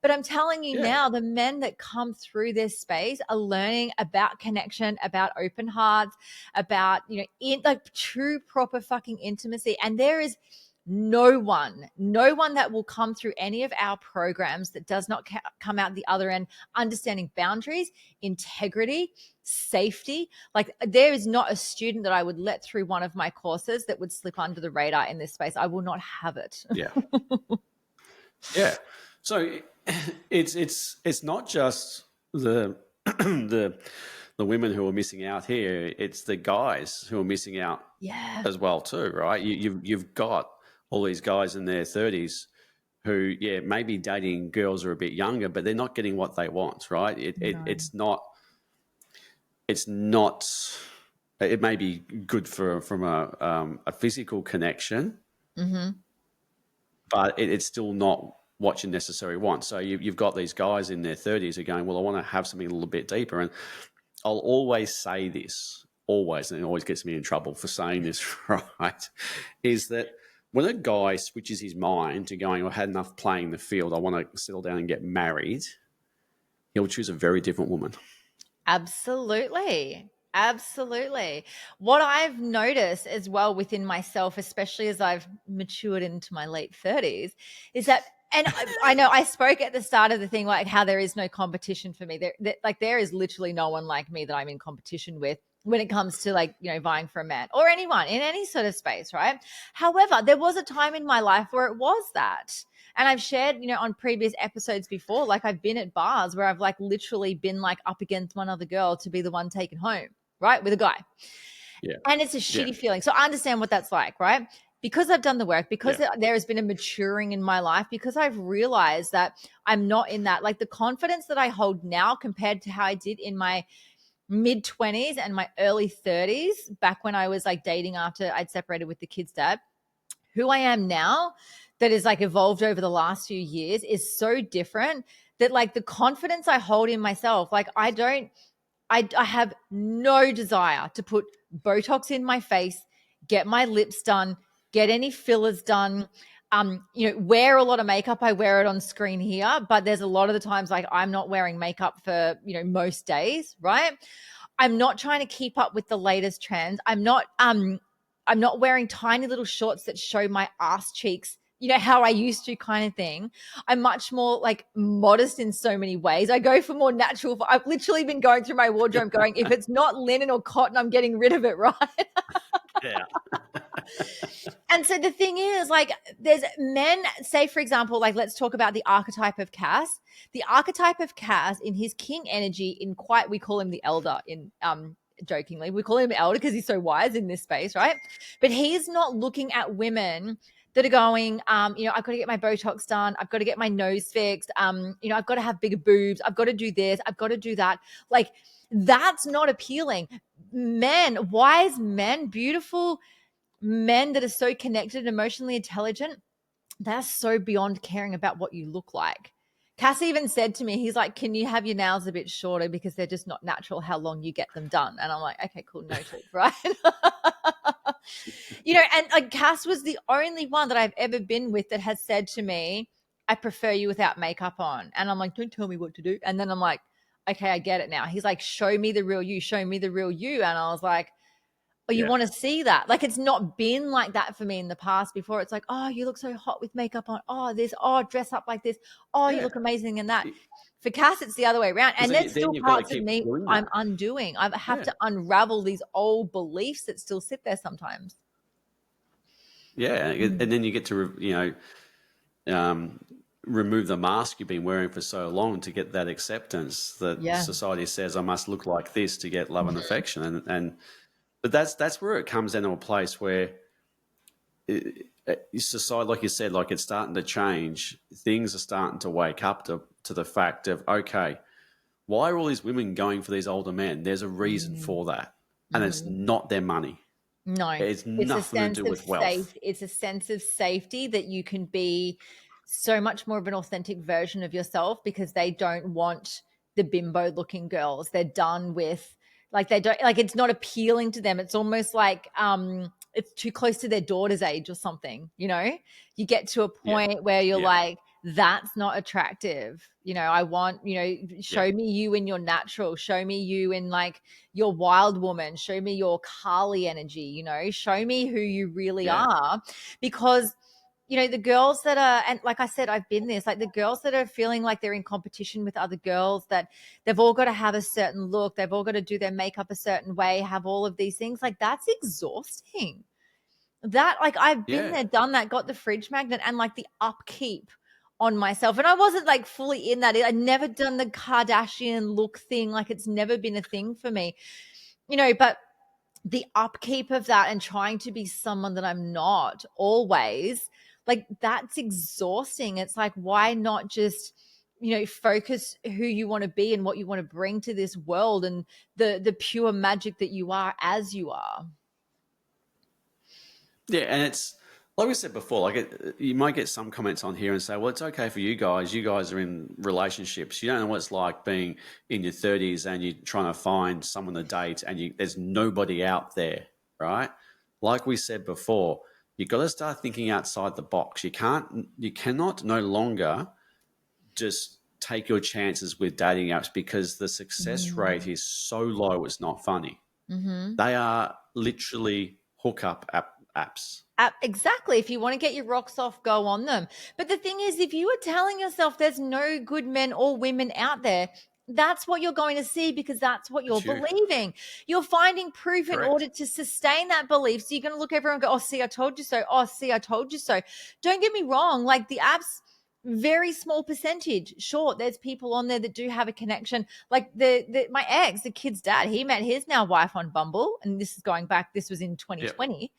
But I'm telling you now, the men that come through this space are learning about connection, about open hearts, about, like true, proper fucking intimacy. And there is no one that will come through any of our programs that does not come out the other end understanding boundaries, integrity, safety. Like, there is not a student that I would let through one of my courses that would slip under the radar in this space. I will not have it. Yeah. So it's not just the the women who are missing out here. It's the guys who are missing out as well too, right? You've got all these guys in their 30s who, maybe dating girls who are a bit younger, but they're not getting what they want, right? It's not. It may be good from a physical connection, but it's still not what you necessarily want. So you've got these guys in their 30s who are going, well, I want to have something a little bit deeper. And I'll always say this, and it always gets me in trouble for saying this, right, is that when a guy switches his mind to going, I've had enough playing the field, I want to settle down and get married, he'll choose a very different woman. Absolutely. What I've noticed as well within myself, especially as I've matured into my late 30s, is that, and I know I spoke at the start of the thing, like how there is no competition for me. There is literally no one like me that I'm in competition with when it comes to, like, vying for a man or anyone in any sort of space, right? However, there was a time in my life where it was that. And I've shared, on previous episodes before, like, I've been at bars where I've like literally been like up against one other girl to be the one taken home, right, with a guy. And it's a shitty feeling. So I understand what that's like, right? Because I've done the work, because there has been a maturing in my life, because I've realized that I'm not in that, like, the confidence that I hold now compared to how I did in my mid 20s and my early 30s, back when I was like dating after I'd separated with the kid's dad, who I am now, that is like evolved over the last few years, is so different that, like, the confidence I hold in myself, like, I have no desire to put Botox in my face, get my lips done, get any fillers done, wear a lot of makeup. I wear it on screen here, but there's a lot of the times, like, I'm not wearing makeup for, most days, right? I'm not trying to keep up with the latest trends. I'm not wearing tiny little shorts that show my ass cheeks, how I used to, kind of thing. I'm much more like modest in so many ways. I go for more natural. I've literally been going through my wardrobe going, if it's not linen or cotton, I'm getting rid of it, right? Yeah. And so the thing is, like, there's men, say, for example, like, let's talk about the archetype of Cass. The archetype of Cass in his king energy, we call him the elder in, jokingly, we call him elder because he's so wise in this space, right? But he's not looking at women that are going, I've got to get my Botox done. I've got to get my nose fixed. I've got to have bigger boobs. I've got to do this. I've got to do that. Like, that's not appealing. Men, wise men, beautiful men that are so connected and emotionally intelligent, that's so beyond caring about what you look like. Cass even said to me, he's like, can you have your nails a bit shorter because they're just not natural how long you get them done? And I'm like, okay, cool, noted, right? And like Cass was the only one that I've ever been with that has said to me, I prefer you without makeup on. And I'm like, don't tell me what to do. And then I'm like, okay, I get it now. He's like, show me the real you, show me the real you. And I was like, oh, you Yeah. want to see that? Like, it's not been like that for me in the past. Before, it's like, oh, you look so hot with makeup on. Oh, this. Oh, dress up like this. Oh, you Yeah. look amazing in that. For Cass, it's the other way around. Because And there's then still you've got to parts of keep me doing I'm that. undoing. I have Yeah. to unravel these old beliefs that still sit there sometimes. Yeah. And then you get to, remove the mask you've been wearing for so long to get that acceptance that Yeah. society says I must look like this to get love and affection. But that's where it comes into a place where society, like you said, like it's starting to change. Things are starting to wake up to the fact of, okay, why are all these women going for these older men? There's a reason for that. And it's Mm-hmm. not their money. No, It's it's a nothing to sense do of with wealth. it's a sense of safety that you can be so much more of an authentic version of yourself because they don't want the bimbo looking girls. They're done with like they don't like it's not appealing to them. It's almost like it's too close to their daughter's age or something, you know? You get to a Yeah. point where you're Yeah. like that's not attractive. I want, Yeah. show me you in your natural, show me you in like your wild woman, show me your Carly energy, show me who you really Yeah. are. Because the girls that are, and like I said, I've been this, like the girls that are feeling like they're in competition with other girls, that they've all got to have a certain look, they've all got to do their makeup a certain way, have all of these things, like that's exhausting. That, like, I've been Yeah. there, done that, got the fridge magnet, and like the upkeep on myself. And I wasn't like fully in that. I'd never done the Kardashian look thing. Like, it's never been a thing for me, but the upkeep of that and trying to be someone that I'm not always, like, that's exhausting. It's like, why not just, focus who you want to be and what you want to bring to this world and the pure magic that you are as you are. Yeah, and it's like we said before. You might get some comments on here and say, "Well, it's okay for you guys. You guys are in relationships. You don't know what it's like being in your 30s and you're trying to find someone to date, and there's nobody out there, right?" Like we said before, you got to start thinking outside the box. You cannot no longer just take your chances with dating apps because the success rate is so low. It's not funny. Mm-hmm. They are literally hookup apps. Exactly. If you want to get your rocks off, go on them. But the thing is, if you are telling yourself there's no good men or women out there, that's what you're going to see because that's what you're That's you. believing. You're finding proof in Correct. order to sustain that belief. So you're going to look everyone and go, oh, see, I told you so. Oh, see, I told you so. Don't get me wrong. Like the apps, very small percentage. Sure, there's people on there that do have a connection. Like my ex, the kid's dad, he met his now wife on Bumble. And this is going back, this was in Yep. 2020.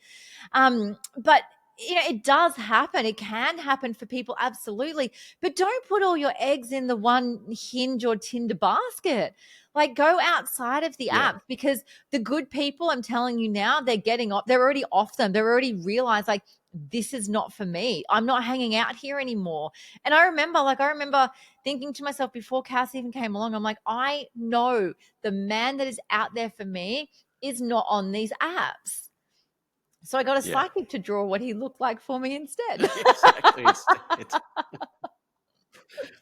But it does happen. It can happen for people, absolutely. But don't put all your eggs in the one Hinge or Tinder basket. Like go outside of the Yeah. app because the good people, I'm telling you now, they're getting off. They're already off them. They're already realized like this is not for me. I'm not hanging out here anymore. And I remember thinking to myself before Cass even came along, I'm like, I know the man that is out there for me is not on these apps. So I got a Yeah. psychic to draw what he looked like for me instead. Exactly.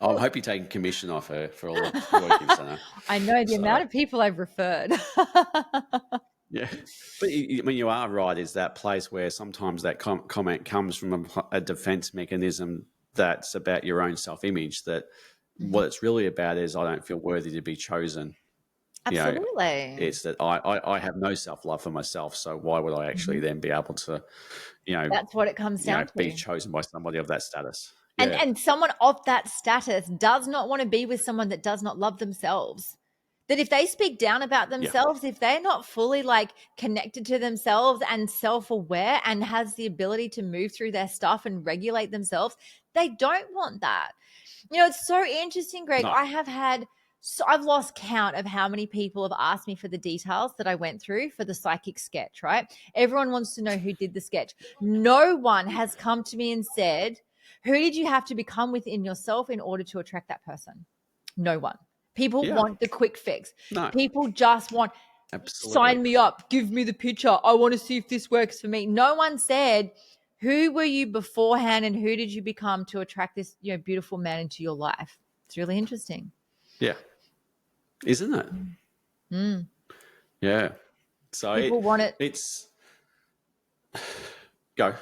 I hope you're taking commission off her for all the work you've done. I know the So, amount of people I've referred. yeah. But I mean, you are right. Is that place where sometimes that comment comes from a defense mechanism that's about your own self-image, that what it's really about is I don't feel worthy to be chosen. Absolutely. It's that I have no self-love for myself. So why would I actually Mhm. then be able to, That's what it comes down be to. chosen by somebody of that status? And Yeah. and someone of that status does not want to be with someone that does not love themselves. That if they speak down about Yeah. themselves, if they're not fully like connected to themselves and self-aware and has the ability to move through their stuff and regulate themselves, they don't want that. It's so interesting, Greg. No. I've lost count of how many people have asked me for the details that I went through for the psychic sketch, right? Everyone wants to know who did the sketch. No one has come to me and said, Who did you have to become within yourself in order to attract that person? No one. People Yeah. want the quick fix. No. People just want, Absolutely. sign me up, give me the picture. I want to see if this works for me. No one said, who were you beforehand and who did you become to attract this, beautiful man into your life? It's really interesting. Yeah. Isn't it? Mm. Yeah. So People want it. It's go.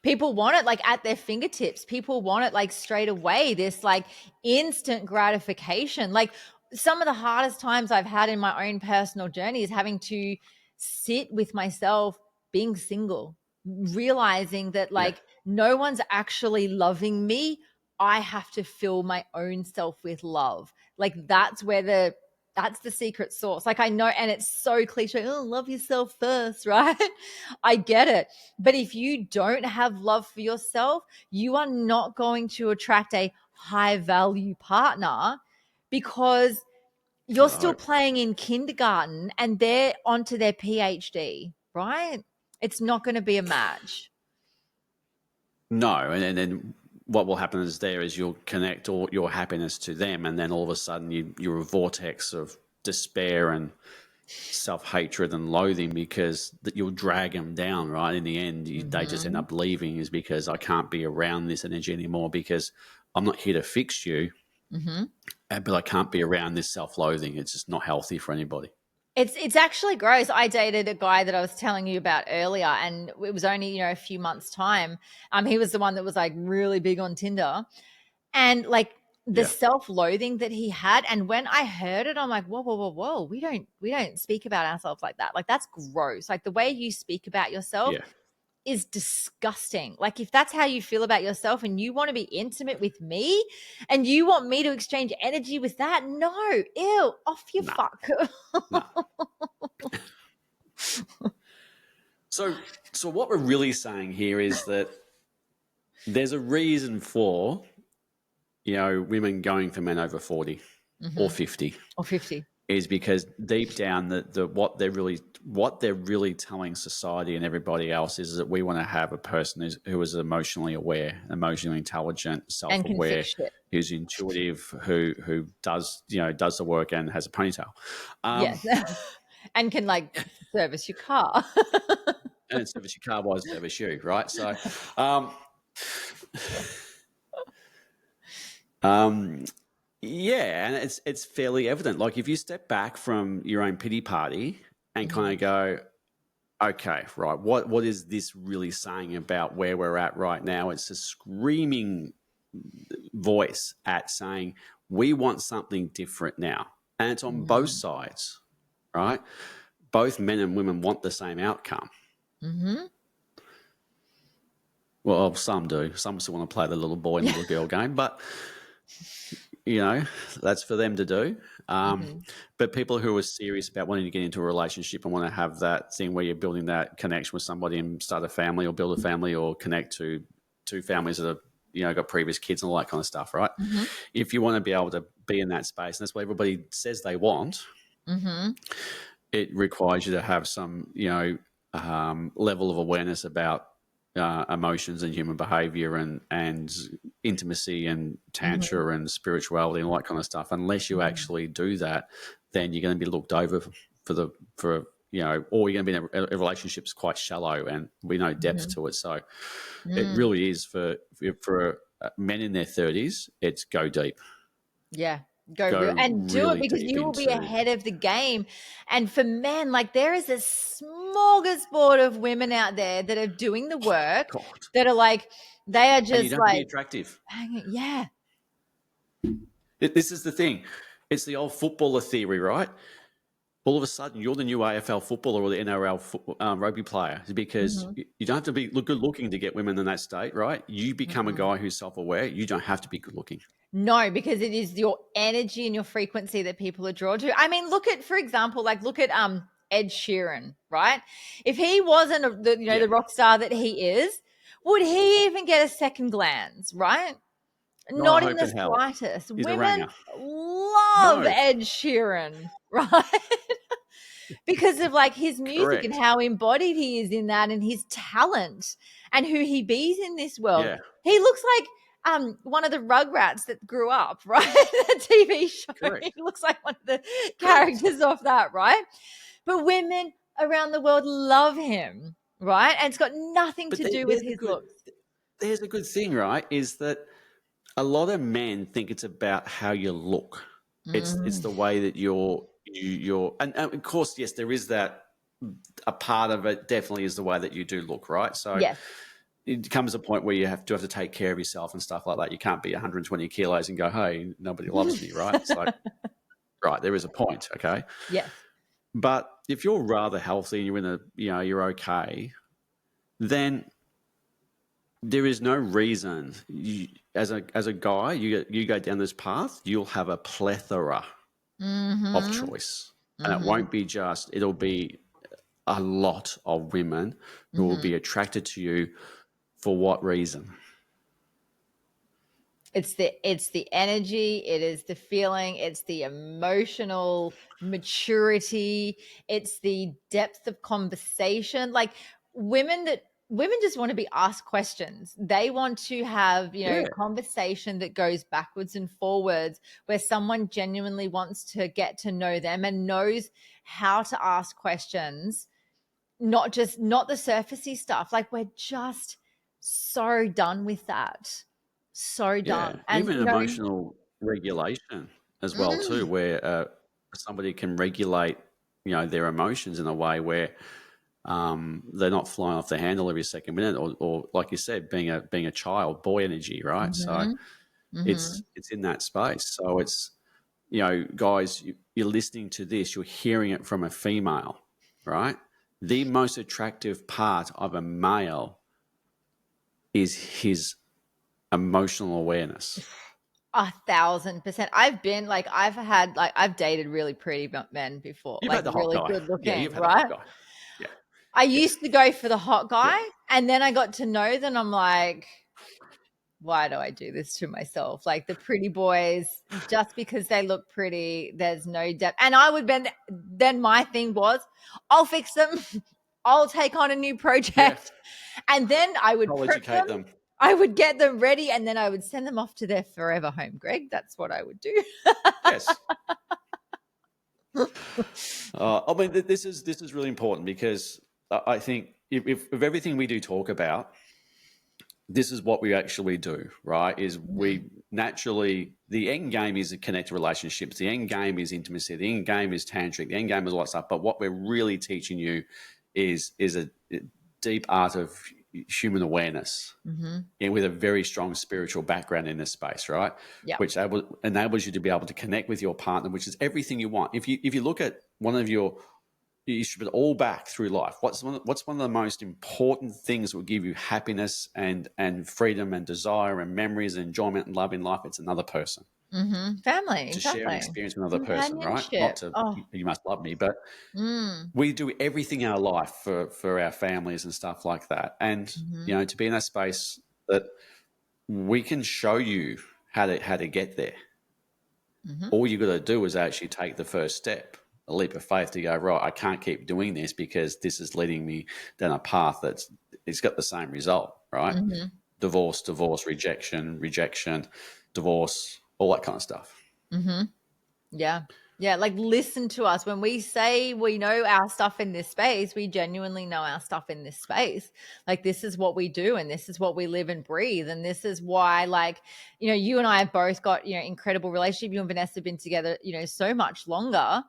People want it like at their fingertips. People want it like straight away. This like instant gratification. Like some of the hardest times I've had in my own personal journey is having to sit with myself being single, realizing that like no one's actually loving me. I have to fill my own self with love. Like that's the secret sauce. Like I know, and it's so cliche. Oh, love yourself first, right? I get it. But if you don't have love for yourself, you are not going to attract a high value partner because you're still playing in kindergarten and they're onto their PhD, right? It's not going to be a match. No, and then what will happen is you'll connect all your happiness to them, and then all of a sudden you're a vortex of despair and self-hatred and loathing because you'll drag them down, right? In the end, they just end up leaving is because I can't be around this energy anymore because I'm not here to fix you, but I can't be around this self-loathing. It's just not healthy for anybody. It's actually gross. I dated a guy that I was telling you about earlier, and it was only, a few months' time. He was the one that was like really big on Tinder. And like the self-loathing that he had. And when I heard it, I'm like, whoa, whoa, whoa, whoa. We don't speak about ourselves like that. Like that's gross. Like the way you speak about yourself is disgusting. Like if that's how you feel about yourself and you want to be intimate with me and you want me to exchange energy with that, no, ew, off your fuck. No. So what we're really saying here is that there's a reason for, women going for men over 40 or 50. Or 50. Is because deep down what they're really telling society and everybody else is that we want to have a person who is emotionally aware, emotionally intelligent, self-aware, who's intuitive, who does the work and has a ponytail. Yes. And can like service your car. And service your car while I service you, right? So yeah, and it's fairly evident. Like if you step back from your own pity party and kind of go, okay, right, what is this really saying about where we're at right now? It's a screaming voice at saying we want something different now, and it's on both sides, right? Both men and women want the same outcome. Well, some do. Some still want to play the little boy and little girl game, but that's for them to do. But people who are serious about wanting to get into a relationship and want to have that thing where you're building that connection with somebody and start a family or build a family or connect to two families that have, got previous kids and all that kind of stuff, right? If you want to be able to be in that space, and that's what everybody says they want, it requires you to have some, level of awareness about emotions and human behavior and intimacy and tantra and spirituality and all that kind of stuff. Unless you actually do that, then you're going to be looked over or you're going to be in a relationship that's quite shallow and we know depth to it. So it really is for men in their 30s, it's go deep. Yeah. Go real and do it because you will be ahead of the game. And for men, like there is a smorgasbord of women out there that are doing the work that are like, they are just like be attractive. Yeah. This is the thing. It's the old footballer theory, right? All of a sudden, you're the new AFL footballer or the NRL rugby player because you don't have to be good looking to get women in that state, right? You become a guy who's self-aware. You don't have to be good looking. No, because it is your energy and your frequency that people are drawn to. I mean, look at Ed Sheeran, right? If he wasn't the rock star that he is, would he even get a second glance, right? Not in the slightest. Women love Ed Sheeran, right? Because of like his music and how embodied he is in that and his talent and who he be in this world. Yeah. He looks like one of the Rugrats that grew up, right? The TV show. Correct. He looks like one of the characters of that, right? But women around the world love him, right? And it's got nothing But to do with his looks. there's a good thing, right? Is that a lot of men think it's about how you look. It's the way that you're and of course, yes, there is that. A part of it definitely is the way that you do look, right? So Yes. it comes a point where you have to take care of yourself and stuff like that. You can't be 120 kilos and go, hey, nobody loves me, right? It's like, right, there is a point, okay? Yes. But if you're rather healthy and you're in you're okay, then there is no reason as a guy, you go down this path, you'll have a plethora of choice. And it won't be it'll be a lot of women who will be attracted to you for what reason? It's the energy, it is the feeling, it's the emotional maturity, it's the depth of conversation. Like women just want to be asked questions. They want to have, conversation that goes backwards and forwards, where someone genuinely wants to get to know them and knows how to ask questions, not the surfacey stuff. Like we're just so done with that. So done. Yeah, And even emotional regulation as well too, where somebody can regulate, their emotions in a way where they're not flying off the handle every second minute, or like you said, being a child, boy energy, right? So it's in that space. So it's guys, you're listening to this, you're hearing it from a female, right? The most attractive part of a male is his emotional awareness. 1,000%. I've dated really pretty men before. You've like had the hot really guy. good looking, Yeah, you've had right? the hot guy. Yeah. I used to go for the hot guy, Yeah. and then I got to know them. I'm like, why do I do this to myself? Like the pretty boys, just because they look pretty, there's no depth. And I would then my thing was, I'll fix them. I'll take on a new project. And then I would educate them. I would get them ready, and then I would send them off to their forever home, Greg. That's what I would do. Yes. I mean, this is really important, because I think if everything we do talk about, this is what we actually do, right? Is we naturally, the end game is to connect relationships. The end game is intimacy. The end game is tantric. The end game is all that stuff. But what we're really teaching you is a deep art of human awareness, and with a very strong spiritual background in this space, right? Yeah. Which enables you to be able to connect with your partner, which is everything you want. If you look at you strip it all back through life, what's one of the most important things that will give you happiness and freedom and desire and memories and enjoyment and love in life? It's another person. Family. To share an experience with another person, right? Not to you must love me, but we do everything in our life for our families and stuff like that. And to be in that space that we can show you how to get there. All you got to do is actually take the first step, a leap of faith, to go, right, I can't keep doing this because this is leading me down a path it's got the same result, right? Divorce, rejection, divorce, all that kind of stuff. Yeah, like listen to us. When we say we know our stuff in this space, we genuinely know our stuff in this space. Like this is what we do, and this is what we live and breathe. And this is why, like, you and I have both got, incredible relationship. You and Vanessa have been together, so much longer.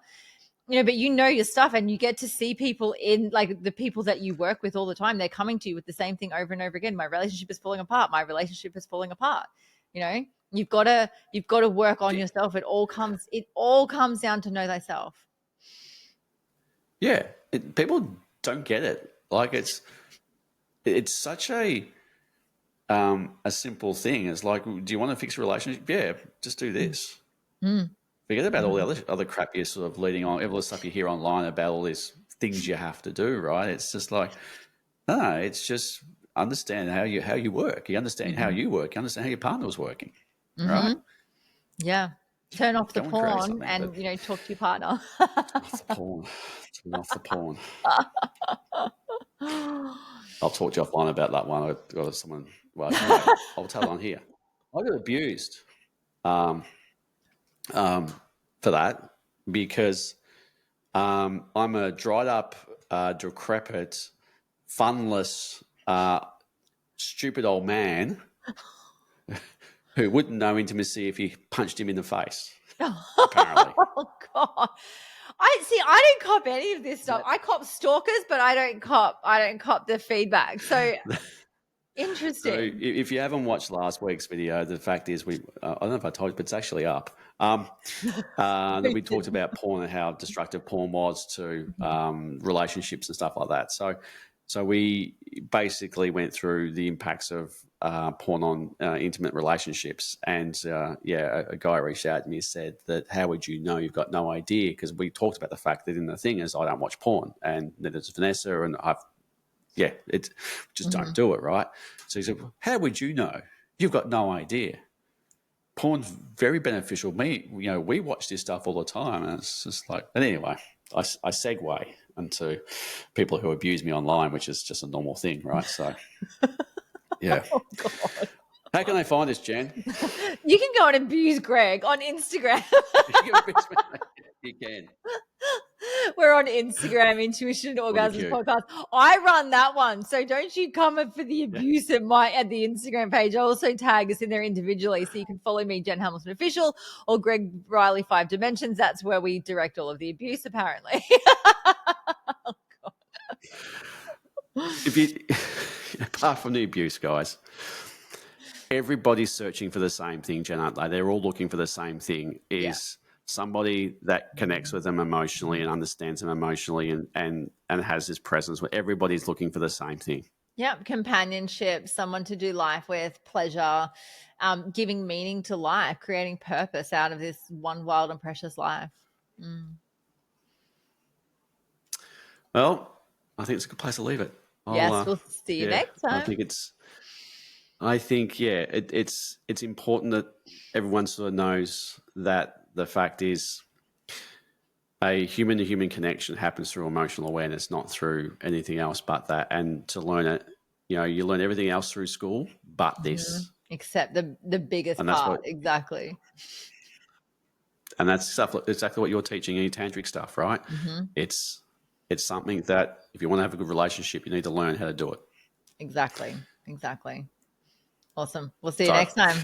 But your stuff, and you get to see people in, like, the people that you work with all the time. They're coming to you with the same thing over and over again. My relationship is falling apart. My relationship is falling apart. You've got to work on yourself. It all comes down to know thyself. Yeah, people don't get it. Like it's such a simple thing. It's like, do you want to fix a relationship? Yeah, just do this. Forget about all the other crap you're sort of leading on, all the stuff you hear online about all these things you have to do, right? It's just like, no, it's just understand how you work. You understand how you work. You understand how your partner was working, right? Yeah. Turn off the Go and create porn something, and, talk to your partner. off the porn. Turn off the porn. I'll talk to you offline about that one. I've got someone. Well, anyway, I'll tell on here. I got abused for that because I'm a dried up, decrepit, funless, stupid old man who wouldn't know intimacy if you punched him in the face. Apparently. Oh God. I don't cop any of this stuff. I cop stalkers, but I don't cop the feedback. So So interesting. if you haven't watched last week's video, the fact is I don't know if I told you, but it's actually up. That we talked about porn and how destructive porn was to relationships and stuff like that. So we basically went through the impacts of porn on intimate relationships. And a guy reached out to me and said that, how would you know? You've got no idea. Because we talked about the fact that in the thing is I don't watch porn, and that it's Vanessa, and it's just don't do it, right? So he said, how would you know? You've got no idea. Porn's very beneficial. We watch this stuff all the time, and it's just like. And anyway, I segue into people who abuse me online, which is just a normal thing, right? So, yeah. Oh God. How can they find us, Jen? You can go and abuse Greg on Instagram. You can. We're on Instagram, Intuition Orgasms Podcast. I run that one, so don't you comment for the abuse at the Instagram page. I also tag us in there individually, so you can follow me, Jen Hamilton Official, or Greg Riley 5 Dimensions. That's where we direct all of the abuse, apparently. Oh, God. Apart from the abuse, guys, everybody's searching for the same thing, Jen, aren't they? They're all looking for the same thing. Somebody that connects with them emotionally and understands them emotionally and has this presence where everybody's looking for the same thing. Yep. Companionship, someone to do life with, pleasure, giving meaning to life, creating purpose out of this one wild and precious life. Well, I think it's a good place to leave it. We'll see you next time. I think it's important that everyone sort of knows that the fact is a human-to-human connection happens through emotional awareness, not through anything else but that. And to learn it, you learn everything else through school, but this. Except the biggest part, exactly. And that's exactly what you're teaching in your tantric stuff, right? It's something that if you want to have a good relationship, you need to learn how to do it. Exactly. Awesome. We'll see you next time.